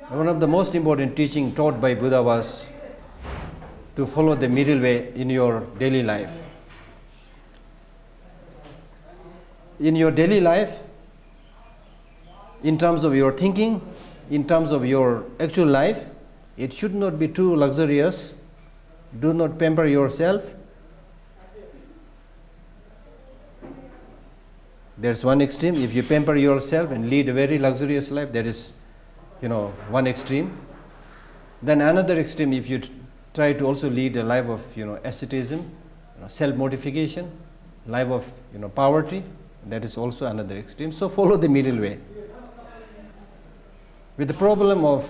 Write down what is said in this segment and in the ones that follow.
One of the most important teaching taught by Buddha was to follow the middle way in your daily life. In your daily life, in terms of your thinking, in terms of your actual life, it should not be too luxurious. Do not pamper yourself. There's one extreme. If you pamper yourself and lead a very luxurious life, that is, one extreme. Then another extreme, if you try to also lead a life of, asceticism, self-mortification, life of, poverty, that is also another extreme. So follow the middle way. With the problem of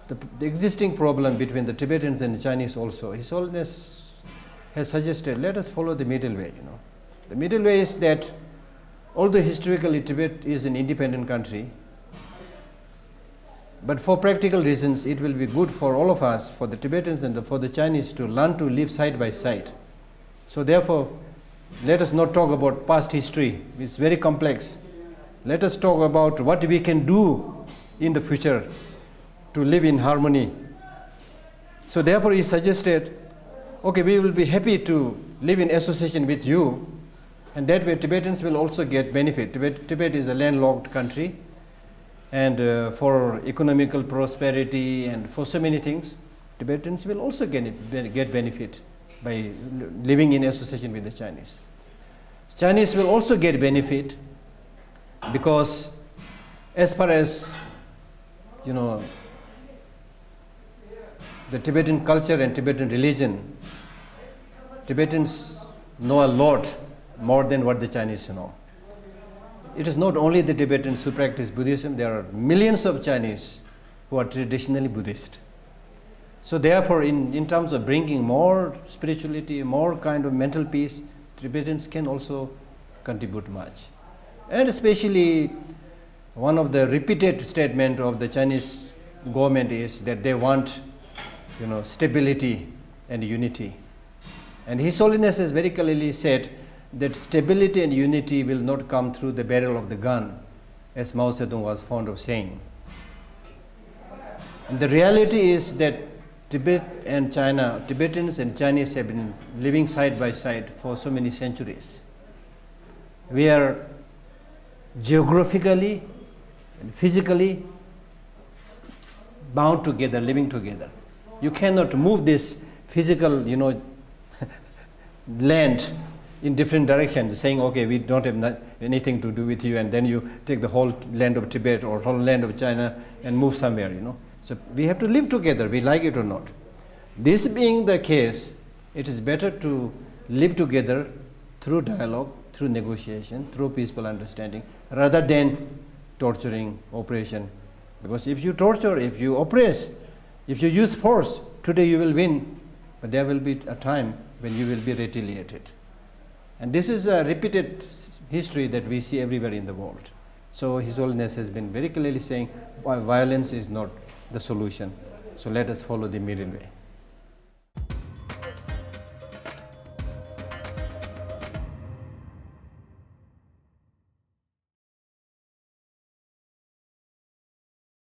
the existing problem between the Tibetans and the Chinese also, His Holiness has suggested, let us follow the middle way. The middle way is that although historically Tibet is an independent country, but for practical reasons it will be good for all of us, for the Tibetans and for the Chinese, to learn to live side by side. So therefore, let us not talk about past history. It's very complex. Let us talk about what we can do in the future to live in harmony. So therefore he suggested, okay, we will be happy to live in association with you, and that way Tibetans will also get benefit. Tibet is a landlocked country, and for economical prosperity and for so many things, Tibetans will also get benefit by living in association with the Chinese. Chinese will also get benefit because as far as the Tibetan culture and Tibetan religion, Tibetans know a lot more than what the Chinese know. It is not only the Tibetans who practice Buddhism, there are millions of Chinese who are traditionally Buddhist. So therefore, in terms of bringing more spirituality, more kind of mental peace, Tibetans can also contribute much. And especially, one of the repeated statements of the Chinese government is that they want stability and unity. And His Holiness has very clearly said that stability and unity will not come through the barrel of the gun, as Mao Zedong was fond of saying. And the reality is that Tibetans and Chinese have been living side by side for so many centuries. We are geographically and physically bound together, living together. You cannot move this physical, land in different directions, saying, okay, we don't have anything to do with you, and then you take the whole land of Tibet or whole land of China and move somewhere, So we have to live together, we like it or not. This being the case, it is better to live together through dialogue, through negotiation, through peaceful understanding, rather than torturing, oppression. Because if you torture, if you oppress, if you use force, today you will win, but there will be a time when you will be retaliated. And this is a repeated history that we see everywhere in the world. So His Holiness has been very clearly saying violence is not the solution. So let us follow the middle way.